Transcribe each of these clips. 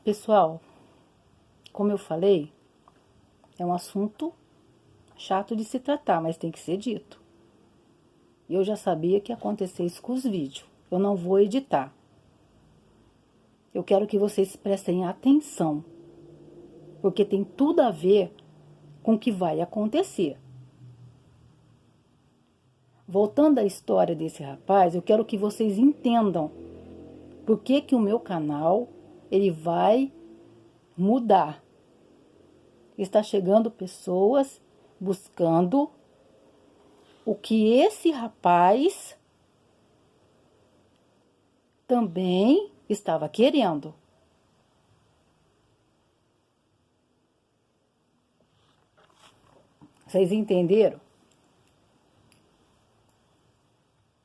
Pessoal, como eu falei, é um assunto chato de se tratar, mas tem que ser dito. Eu já sabia que ia acontecer isso com os vídeos. Eu não vou editar. Eu quero que vocês prestem atenção, porque tem tudo a ver com o que vai acontecer. Voltando à história desse rapaz, eu quero que vocês entendam por que o meu canal ele vai mudar. Está chegando pessoas buscando o que esse rapaz também estava querendo. Vocês entenderam?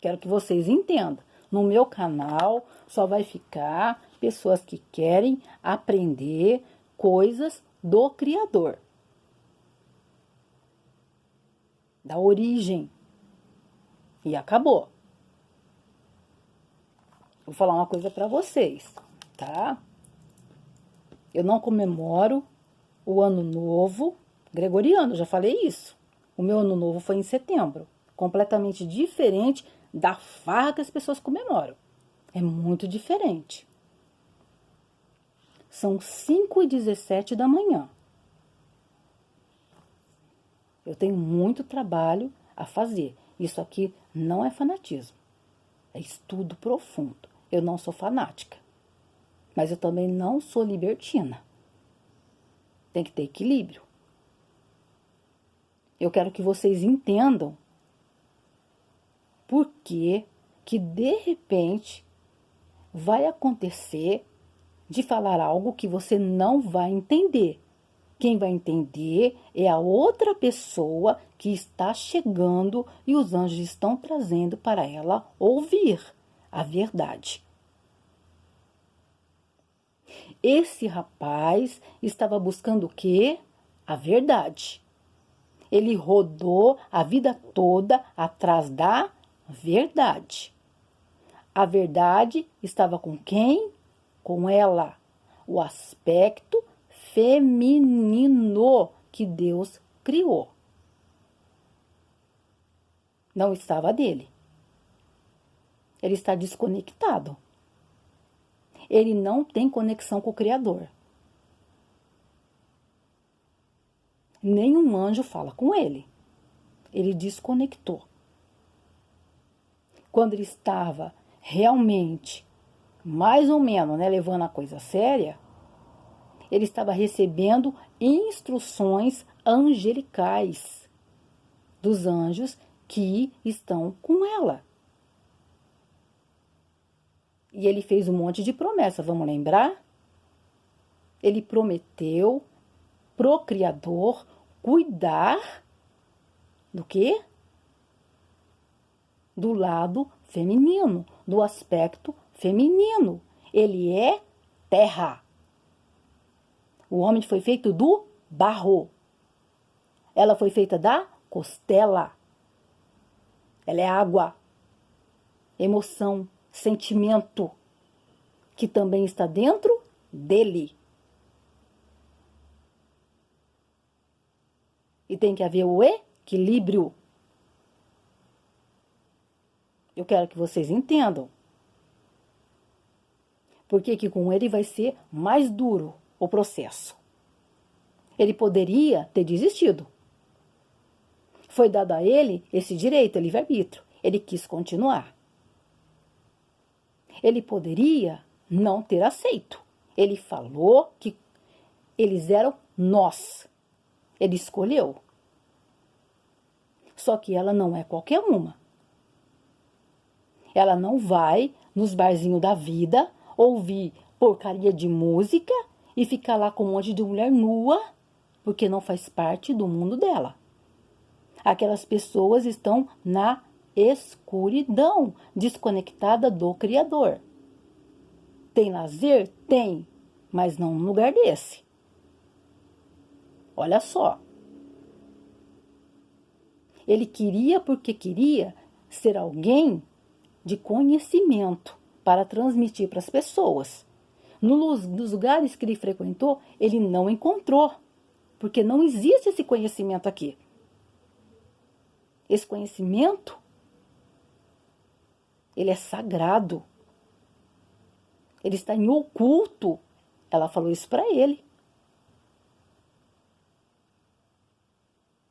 Quero que vocês entendam. No meu canal só vai ficar pessoas que querem aprender coisas do Criador, da origem. E acabou. Vou falar uma coisa para vocês, tá? Eu não comemoro o Ano Novo gregoriano, já falei isso. O meu Ano Novo foi em setembro, completamente diferente da farra que as pessoas comemoram. É muito diferente. São 5h17 da manhã. Eu tenho muito trabalho a fazer. Isso aqui não é fanatismo. É estudo profundo. Eu não sou fanática. Mas eu também não sou libertina. Tem que ter equilíbrio. Eu quero que vocês entendam por que de repente vai acontecer de falar algo que você não vai entender. Quem vai entender é a outra pessoa que está chegando e os anjos estão trazendo para ela ouvir a verdade. Esse rapaz estava buscando o quê? A verdade. Ele rodou a vida toda atrás da verdade. A verdade estava com quem? Com ela. O aspecto feminino que Deus criou. Não estava dele. Ele está desconectado. Ele não tem conexão com o Criador. Nenhum anjo fala com ele. Ele desconectou. Quando ele estava realmente, mais ou menos, levando a coisa séria, ele estava recebendo instruções angelicais dos anjos que estão com ela. E ele fez um monte de promessa, vamos lembrar? Ele prometeu pro Criador cuidar do quê? Do lado feminino, do aspecto feminino. Ele é terra. O homem foi feito do barro. Ela foi feita da costela. Ela é água, emoção, sentimento, que também está dentro dele. E tem que haver o equilíbrio. Eu quero que vocês entendam. Porque que com ele vai ser mais duro o processo. Ele poderia ter desistido. Foi dado a ele esse direito, livre-arbítrio. Ele quis continuar. Ele poderia não ter aceito. Ele falou que eles eram nós. Ele escolheu. Só que ela não é qualquer uma. Ela não vai nos barzinhos da vida ouvir porcaria de música e ficar lá com um monte de mulher nua, porque não faz parte do mundo dela. Aquelas pessoas estão na escuridão, desconectada do Criador. Tem lazer? Tem, mas não num lugar desse. Olha só. Ele queria porque queria ser alguém de conhecimento para transmitir para as pessoas. Nos lugares que ele frequentou, ele não encontrou, porque não existe esse conhecimento aqui. Esse conhecimento, ele é sagrado. Ele está em oculto. Ela falou isso para ele.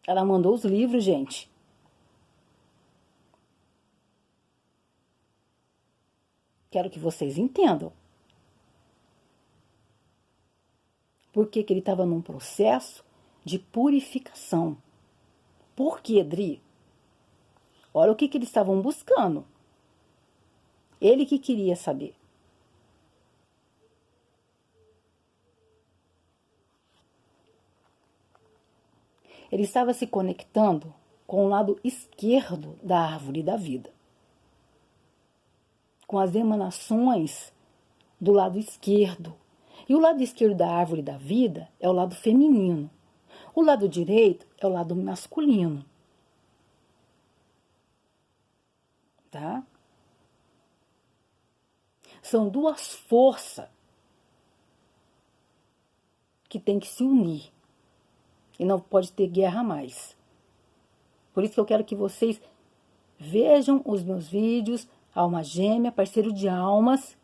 Ela mandou os livros, gente. Quero que vocês entendam. Porque que ele estava num processo de purificação. Por quê, Dri? Olha o que eles estavam buscando. Ele que queria saber. Ele estava se conectando com o lado esquerdo da árvore da vida. Com as emanações do lado esquerdo. E o lado esquerdo da árvore da vida é o lado feminino. O lado direito é o lado masculino. Tá? São duas forças que têm que se unir. E não pode ter guerra mais. Por isso que eu quero que vocês vejam os meus vídeos, Alma Gêmea, Parceiro de Almas,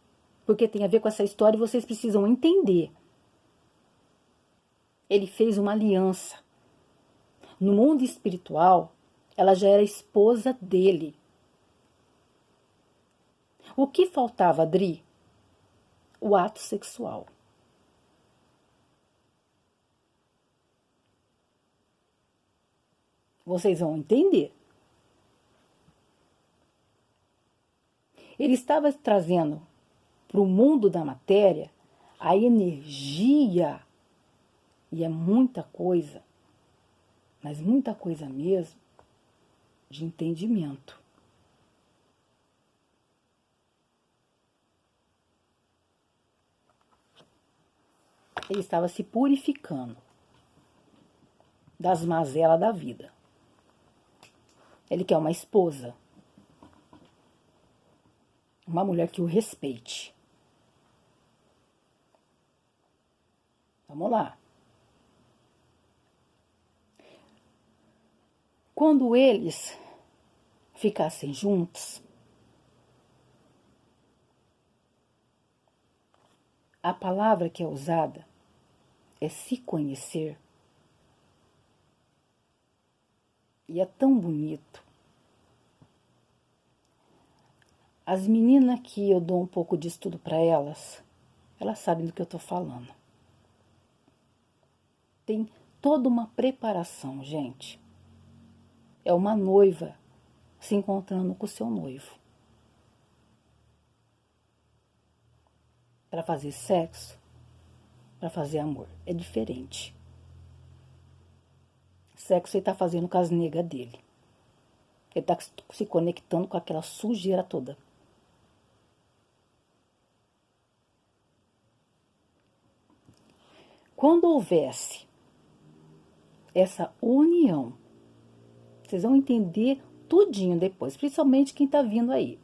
porque tem a ver com essa história e vocês precisam entender. Ele fez uma aliança. No mundo espiritual, ela já era esposa dele. O que faltava, Dri? O ato sexual. Vocês vão entender. Ele estava trazendo para o mundo da matéria a energia, e é muita coisa, mas muita coisa mesmo, de entendimento. Ele estava se purificando das mazelas da vida. Ele quer uma esposa. Uma mulher que o respeite. Vamos lá. Quando eles ficassem juntos, a palavra que é usada é se conhecer. E é tão bonito. As meninas que eu dou um pouco de estudo para elas sabem do que eu estou falando. Tem toda uma preparação, gente. É uma noiva se encontrando com o seu noivo. Para fazer sexo, para fazer amor. É diferente. Sexo ele está fazendo com as negas dele. Ele está se conectando com aquela sujeira toda. Quando houvesse essa união, vocês vão entender tudinho depois, principalmente quem está vindo aí.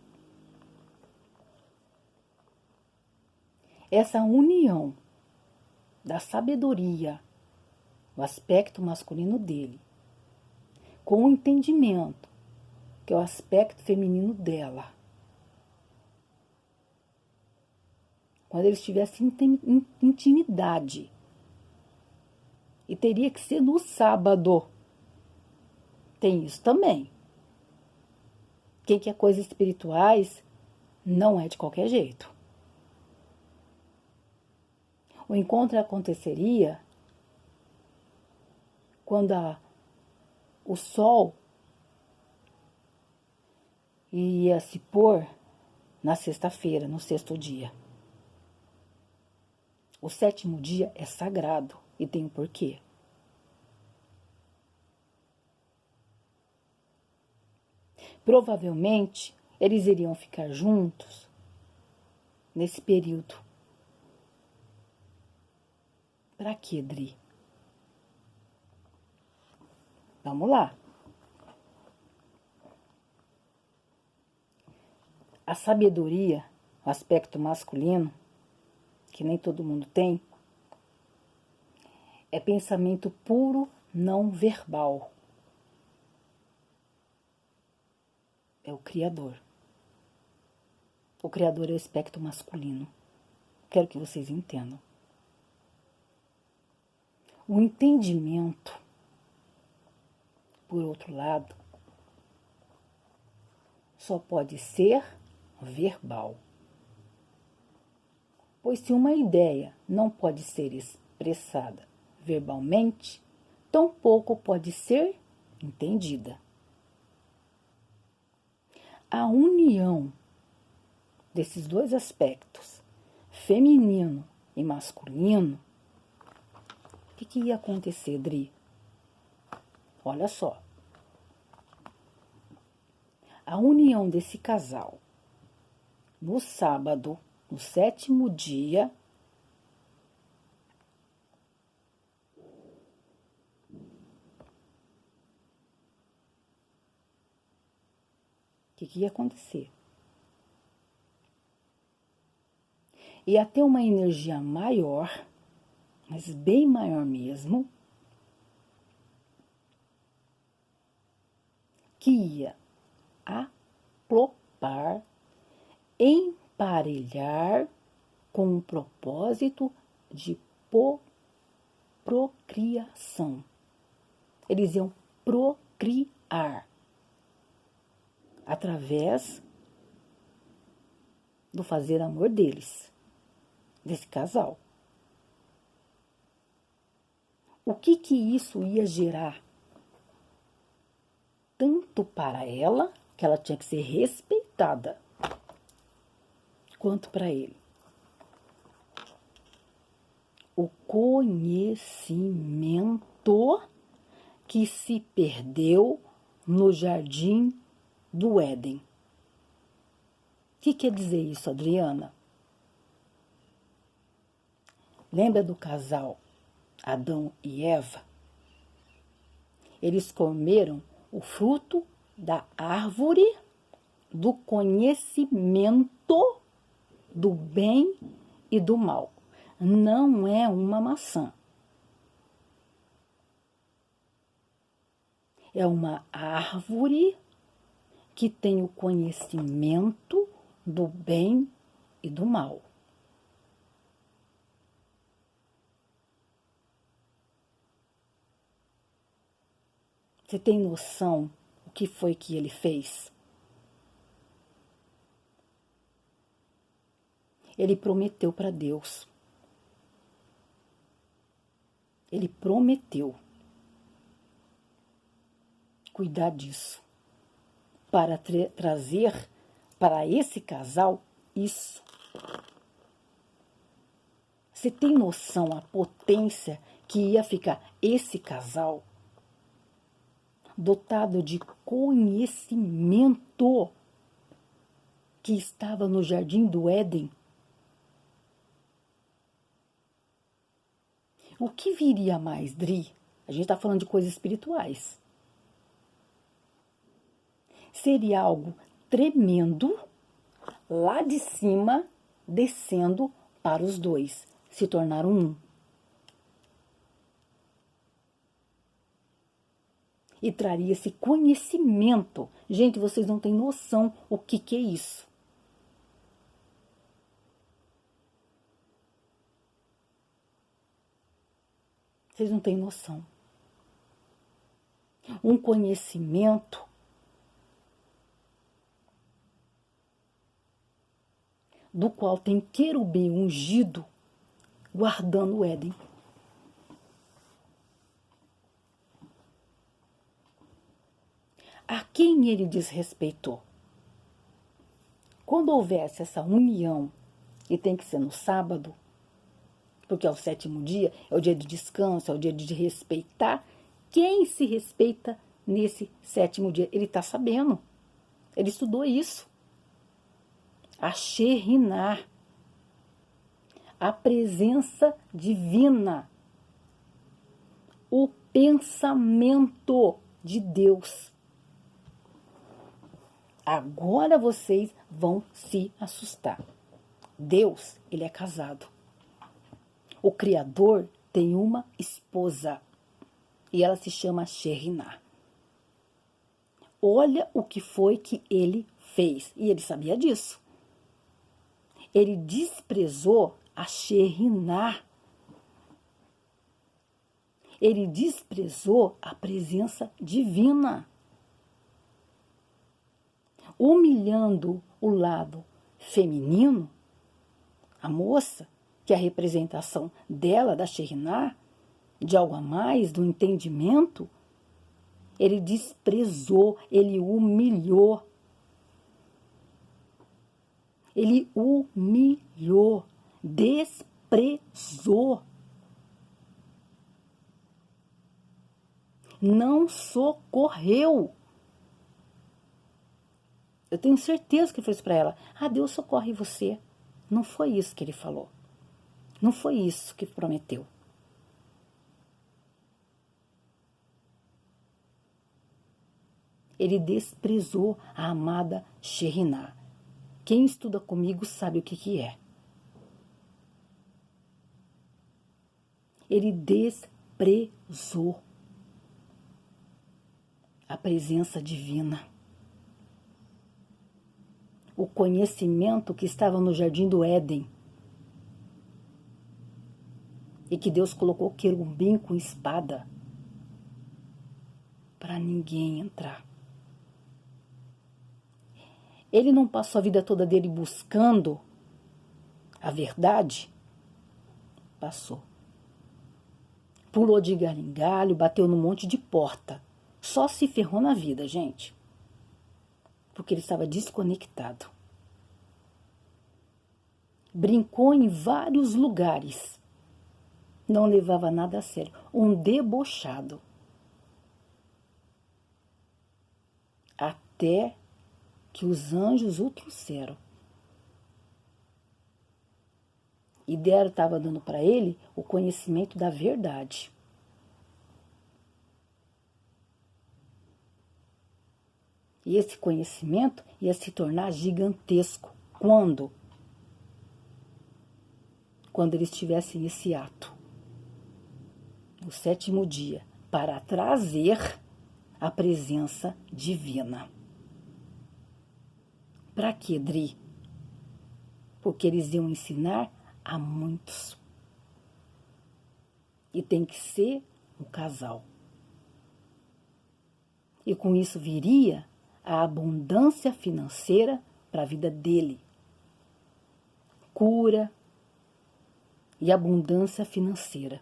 Essa união da sabedoria, o aspecto masculino dele, com o entendimento, que é o aspecto feminino dela. Quando eles tivessem intimidade. E teria que ser no sábado. Tem isso também. Quem quer coisas espirituais não é de qualquer jeito. O encontro aconteceria quando o sol ia se pôr na sexta-feira, no sexto dia. O sétimo dia é sagrado e tem um porquê. Provavelmente, eles iriam ficar juntos nesse período. Para quê, Dri? Vamos lá. A sabedoria, o aspecto masculino, que nem todo mundo tem, é pensamento puro, não verbal. É o Criador. O Criador é o espectro masculino. Quero que vocês entendam. O entendimento, por outro lado, só pode ser verbal. Pois se uma ideia não pode ser expressada verbalmente, tampouco pode ser entendida. A união desses dois aspectos, feminino e masculino, o que ia acontecer, Dri? Olha só. A união desse casal no sábado, no 7º dia, o que ia acontecer? Ia ter uma energia maior, mas bem maior mesmo, que ia aplopar, emparelhar com o propósito de procriação. Eles iam procriar através do fazer amor deles, desse casal. O que isso ia gerar? Tanto para ela, que ela tinha que ser respeitada, quanto para ele. O conhecimento que se perdeu no jardim do Éden. O que quer dizer isso, Adriana? Lembra do casal Adão e Eva? Eles comeram o fruto da árvore do conhecimento do bem e do mal. Não é uma maçã. É uma árvore que tem o conhecimento do bem e do mal. Você tem noção o que foi que ele fez? Ele prometeu para Deus. Ele prometeu cuidar disso, para trazer para esse casal isso. Você tem noção a potência que ia ficar esse casal? Dotado de conhecimento que estava no jardim do Éden. O que viria mais, Dri? A gente está falando de coisas espirituais. Seria algo tremendo, lá de cima, descendo para os dois. Se tornaram um. E traria esse conhecimento. Gente, vocês não têm noção o que é isso. Vocês não têm noção. Um conhecimento do qual tem querubim ungido guardando o Éden. A quem ele desrespeitou? Quando houvesse essa união, e tem que ser no sábado, porque é o 7º dia, é o dia de descanso, é o dia de respeitar. Quem se respeita nesse 7º dia? Ele está sabendo. Ele estudou isso. A Shekhinah, a presença divina, o pensamento de Deus. Agora vocês vão se assustar. Deus, ele é casado. O Criador tem uma esposa e ela se chama Shekhinah. Olha o que foi que ele fez. E ele sabia disso. Ele desprezou a Shekhinah. Ele desprezou a presença divina. Humilhando o lado feminino, a moça, que é a representação dela, da Shekhinah, de algo a mais, do entendimento, ele desprezou, ele humilhou. Ele humilhou, desprezou. Não socorreu. Eu tenho certeza que ele fez para ela. Deus socorre você. Não foi isso que ele falou. Não foi isso que prometeu. Ele desprezou a amada Shekhinah. Quem estuda comigo sabe o que é. Ele desprezou a presença divina. O conhecimento que estava no jardim do Éden. E que Deus colocou querubim com espada para ninguém entrar. Ele não passou a vida toda dele buscando a verdade? Passou. Pulou de galho em galho, bateu num monte de porta. Só se ferrou na vida, gente. Porque ele estava desconectado. Brincou em vários lugares. Não levava nada a sério. Um debochado. Até que os anjos o trouxeram. E estava dando para ele o conhecimento da verdade. E esse conhecimento ia se tornar gigantesco. Quando? Quando eles tivessem esse ato. No 7º dia. Para trazer a presença divina. Para quê, Dri? Porque eles iam ensinar a muitos. E tem que ser um casal. E com isso viria a abundância financeira para a vida dele. Cura e abundância financeira.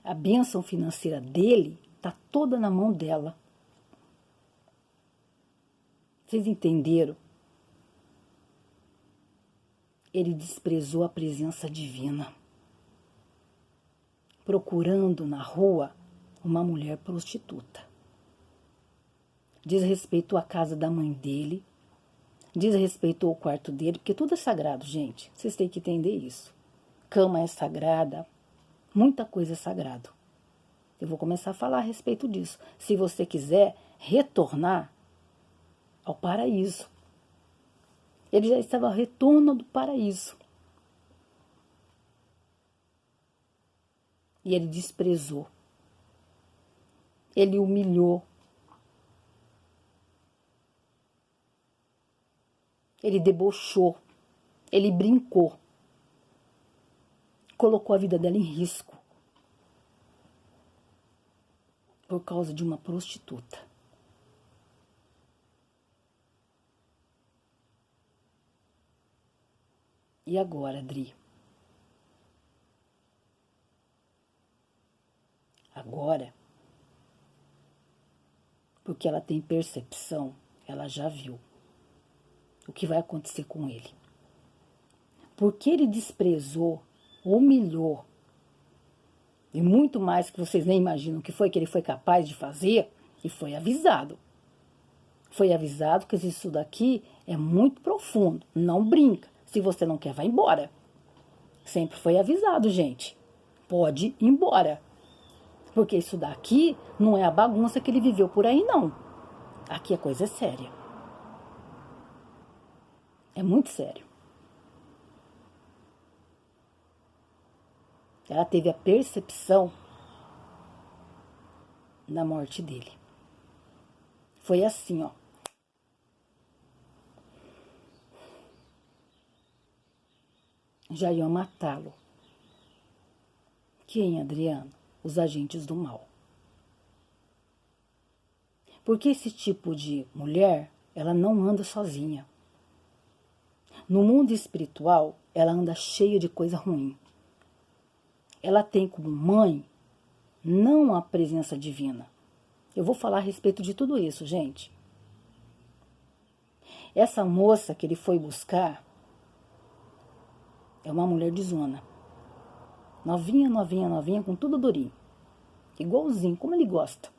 A bênção financeira dele está toda na mão dela. Vocês entenderam? Ele desprezou a presença divina, procurando na rua uma mulher prostituta. Desrespeitou a casa da mãe dele, desrespeitou o quarto dele, porque tudo é sagrado, gente. Vocês têm que entender isso. Cama é sagrada, muita coisa é sagrado. Eu vou começar a falar a respeito disso. Se você quiser retornar ao paraíso. Ele já estava ao retorno do paraíso. E ele desprezou. Ele humilhou. Ele debochou. Ele brincou. Colocou a vida dela em risco. Por causa de uma prostituta. E agora, Dri? Agora, porque ela tem percepção, ela já viu o que vai acontecer com ele. Porque ele desprezou, humilhou, e muito mais que vocês nem imaginam que foi que ele foi capaz de fazer, e foi avisado. Foi avisado que isso daqui é muito profundo, não brinca. Se você não quer, vai embora. Sempre foi avisado, gente. Pode ir embora. Porque isso daqui não é a bagunça que ele viveu por aí, não. Aqui a coisa é séria. É muito sério. Ela teve a percepção da morte dele. Foi assim, ó. Já iam matá-lo. Quem, Adriano? Os agentes do mal. Porque esse tipo de mulher, ela não anda sozinha. No mundo espiritual, ela anda cheia de coisa ruim. Ela tem como mãe não a presença divina. Eu vou falar a respeito de tudo isso, gente. Essa moça que ele foi buscar é uma mulher de zona. Novinha, novinha, novinha, com tudo durinho. Igualzinho, como ele gosta.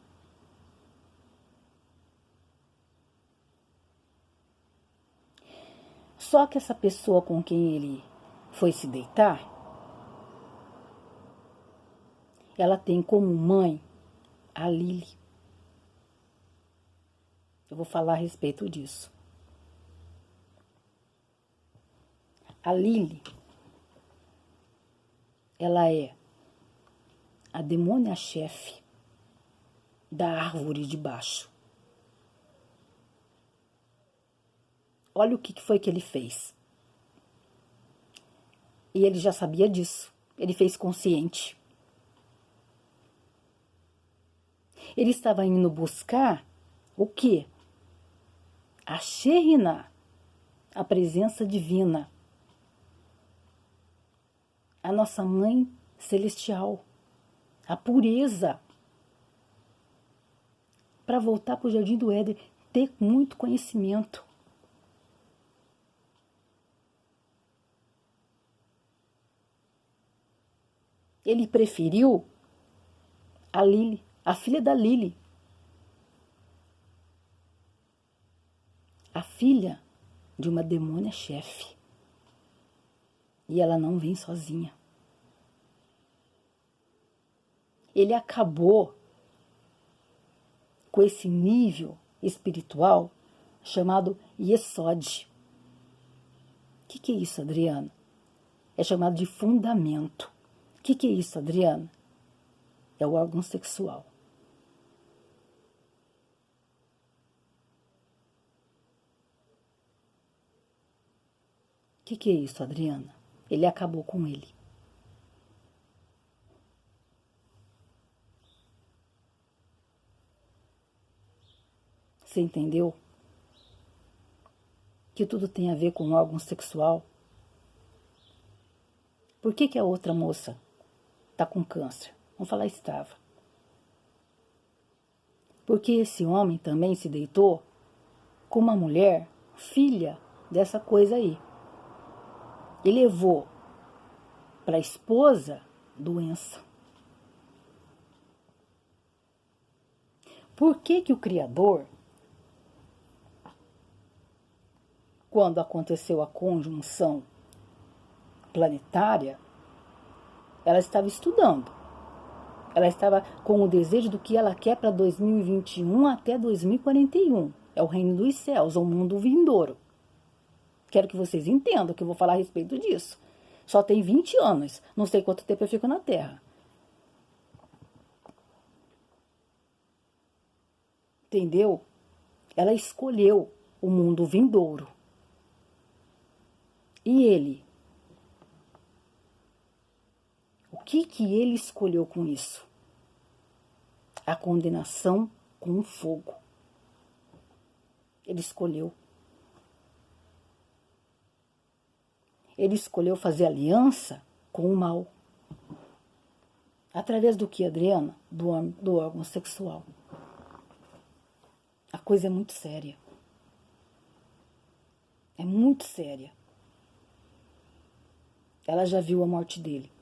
Só que essa pessoa com quem ele foi se deitar, ela tem como mãe a Lili. Eu vou falar a respeito disso. A Lili, ela é a demônia-chefe da árvore de baixo. Olha o que foi que ele fez. E ele já sabia disso. Ele fez consciente. Ele estava indo buscar o quê? A Shekhinah, a presença divina. A nossa mãe celestial. A pureza. Para voltar para o Jardim do Éden, ter muito conhecimento. Ele preferiu a Lili, a filha da Lili. A filha de uma demônia-chefe. E ela não vem sozinha. Ele acabou com esse nível espiritual chamado Yesod. O que é isso, Adriana? É chamado de fundamento. O que é isso, Adriana? É o órgão sexual. O que é isso, Adriana? Ele acabou com ele. Você entendeu? Que tudo tem a ver com o órgão sexual. Por que a outra moça está com câncer? Vamos falar estava. Porque esse homem também se deitou com uma mulher, filha dessa coisa aí. E levou para a esposa doença. Por que o Criador, quando aconteceu a conjunção planetária, ela estava estudando. Ela estava com o desejo do que ela quer para 2021 até 2041. É o reino dos céus, o mundo vindouro. Quero que vocês entendam que eu vou falar a respeito disso. Só tem 20 anos. Não sei quanto tempo eu fico na Terra. Entendeu? Ela escolheu o mundo vindouro. E ele? O que ele escolheu com isso? A condenação com o fogo. Ele escolheu. Ele escolheu fazer aliança com o mal. Através do que, Adriana? Do órgão sexual. A coisa é muito séria. É muito séria. Ela já viu a morte dele.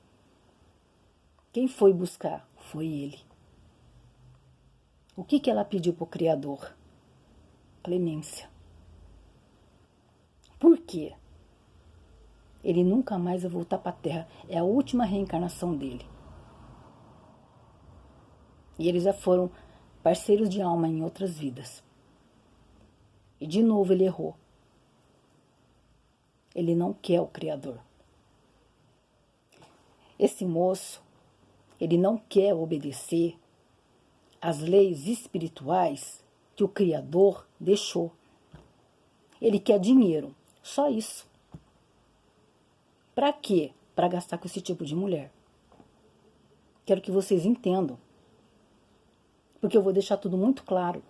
Quem foi buscar? Foi ele. O que ela pediu para o Criador? Clemência. Por quê? Ele nunca mais vai voltar para a Terra. É a última reencarnação dele. E eles já foram parceiros de alma em outras vidas. E de novo ele errou. Ele não quer o Criador. Esse moço, ele não quer obedecer às leis espirituais que o Criador deixou. Ele quer dinheiro, só isso. Para quê? Para gastar com esse tipo de mulher. Quero que vocês entendam, porque eu vou deixar tudo muito claro.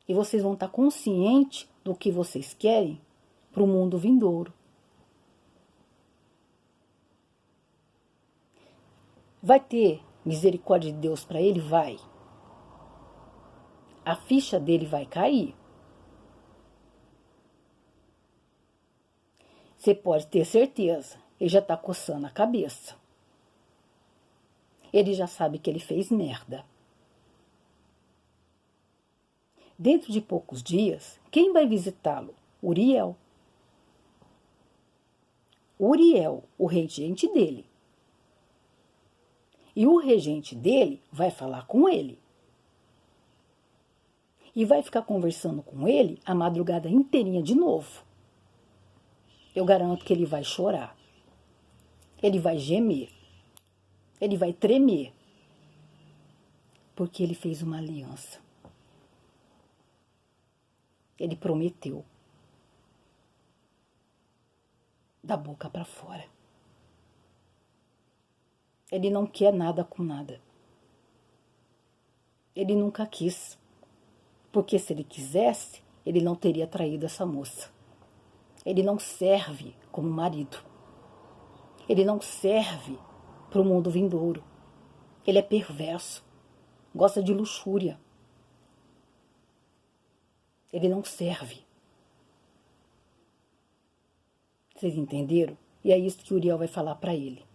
E vocês vão estar conscientes do que vocês querem para o mundo vindouro. Vai ter misericórdia de Deus para ele? Vai. A ficha dele vai cair. Você pode ter certeza, ele já está coçando a cabeça. Ele já sabe que ele fez merda. Dentro de poucos dias, quem vai visitá-lo? Uriel. Uriel, o regente dele. E o regente dele vai falar com ele. E vai ficar conversando com ele a madrugada inteirinha de novo. Eu garanto que ele vai chorar. Ele vai gemer. Ele vai tremer. Porque ele fez uma aliança. Ele prometeu. Da boca para fora. Ele não quer nada com nada. Ele nunca quis. Porque se ele quisesse, ele não teria traído essa moça. Ele não serve como marido. Ele não serve para o mundo vindouro. Ele é perverso. Gosta de luxúria. Ele não serve. Vocês entenderam? E é isso que Uriel vai falar para ele.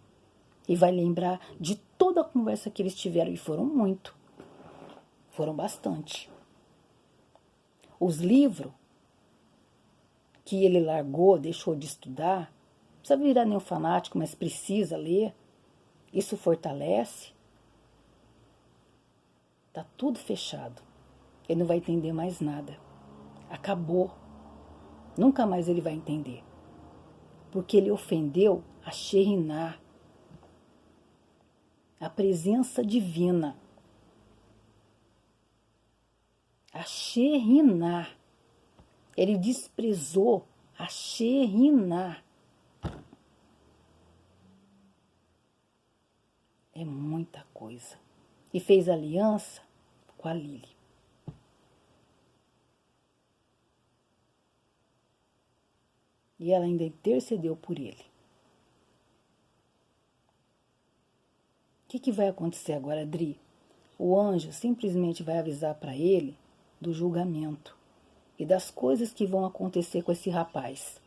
E vai lembrar de toda a conversa que eles tiveram. E foram muito. Foram bastante. Os livros que ele largou, deixou de estudar, não precisa virar nenhum fanático, mas precisa ler. Isso fortalece. Tá tudo fechado. Ele não vai entender mais nada. Acabou. Nunca mais ele vai entender. Porque ele ofendeu a Sheriná, a presença divina. A Sheriná. Ele desprezou a Sheriná. É muita coisa. E fez aliança com a Lili. E ela ainda intercedeu por ele. O que vai acontecer agora, Dri? O anjo simplesmente vai avisar para ele do julgamento e das coisas que vão acontecer com esse rapaz.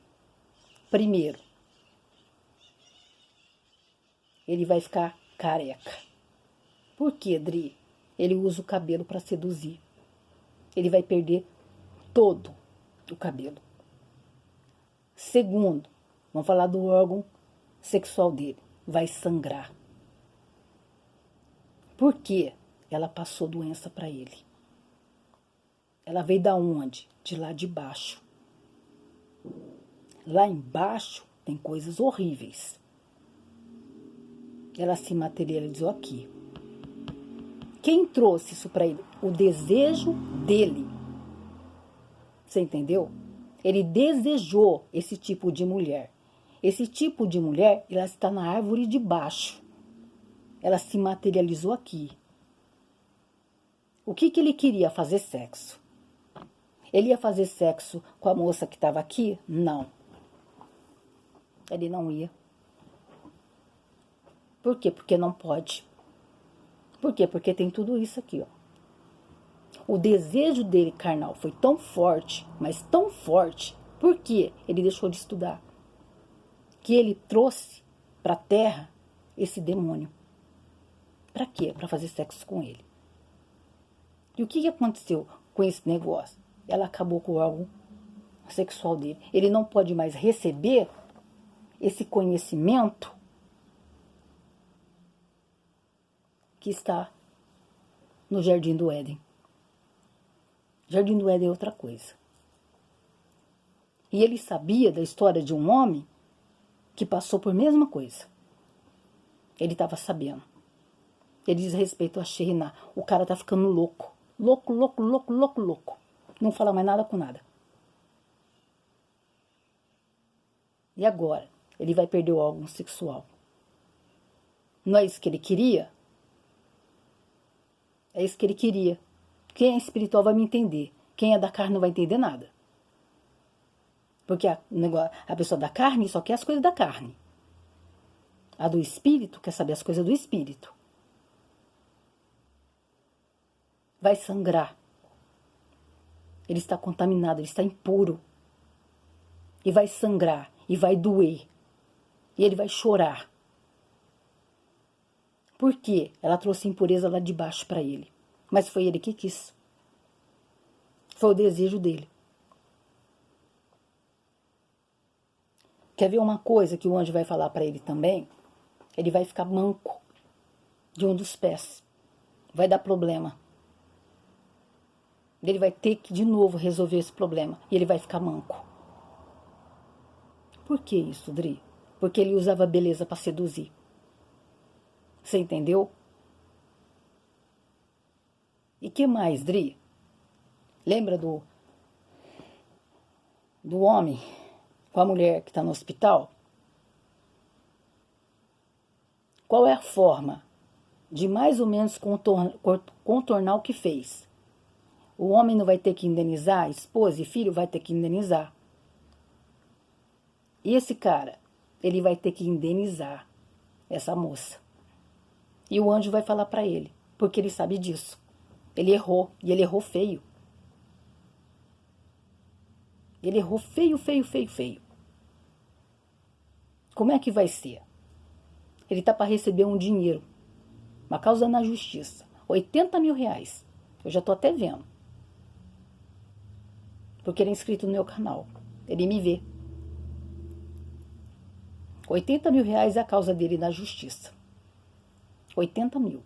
Primeiro, ele vai ficar careca. Por quê, Dri? Ele usa o cabelo para seduzir. Ele vai perder todo o cabelo. Segundo, vamos falar do órgão sexual dele. Vai sangrar. Por quê? Ela passou doença para ele. Ela veio da onde? De lá de baixo. Lá embaixo tem coisas horríveis. Ela se materializou aqui. Quem trouxe isso para ele? O desejo dele. Você entendeu? Ele desejou esse tipo de mulher. Esse tipo de mulher, ela está na árvore de baixo. Ela se materializou aqui. O que ele queria? Fazer sexo. Ele ia fazer sexo com a moça que estava aqui? Não. Ele não ia. Por quê? Porque não pode. Por quê? Porque tem tudo isso aqui, ó. O desejo dele carnal foi tão forte, mas tão forte, porque ele deixou de estudar, que ele trouxe para a terra esse demônio. Para quê? Para fazer sexo com ele. E o que aconteceu com esse negócio? Ela acabou com o órgão sexual dele. Ele não pode mais receber esse conhecimento que está no Jardim do Éden. Jardim do Éden é outra coisa. E ele sabia da história de um homem que passou por a mesma coisa. Ele estava sabendo. Ele diz respeito a Sheriná. O cara tá ficando louco. Louco, louco, louco, louco, louco. Não fala mais nada com nada. E agora? Ele vai perder o órgão sexual. Não é isso que ele queria? É isso que ele queria. Quem é espiritual vai me entender. Quem é da carne não vai entender nada. Porque a pessoa da carne só quer as coisas da carne. A do espírito quer saber as coisas do espírito. Vai sangrar. Ele está contaminado, ele está impuro. E vai sangrar, e vai doer. E ele vai chorar. Por quê? Ela trouxe impureza lá de baixo para ele. Mas foi ele que quis. Foi o desejo dele. Quer ver uma coisa que o anjo vai falar para ele também? Ele vai ficar manco de um dos pés. Vai dar problema. Ele vai ter que de novo resolver esse problema. E ele vai ficar manco. Por que isso, Dri? Porque ele usava beleza para seduzir. Você entendeu? E que mais, Dri? Lembra do homem com a mulher que está no hospital? Qual é a forma de mais ou menos contornar o que fez? O homem não vai ter que indenizar, a esposa e filho vai ter que indenizar. E esse cara, ele vai ter que indenizar essa moça. E o anjo vai falar para ele, porque ele sabe disso. Ele errou, e ele errou feio. Ele errou feio, feio, feio, feio. Como é que vai ser? Ele tá para receber um dinheiro, uma causa na justiça, 80 mil reais. Eu já tô até vendo. Porque ele é inscrito no meu canal. Ele me vê. 80 mil reais é a causa dele na justiça. 80 mil.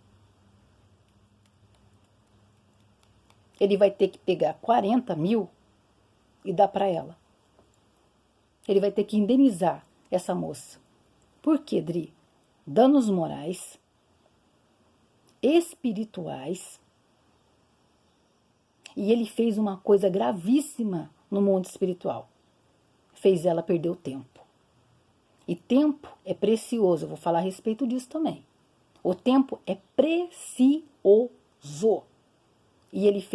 Ele vai ter que pegar 40 mil e dar para ela. Ele vai ter que indenizar essa moça. Por quê, Dri? Danos morais, espirituais. E ele fez uma coisa gravíssima no mundo espiritual. Fez ela perder o tempo. E tempo é precioso. Eu vou falar a respeito disso também. O tempo é precioso. E ele fez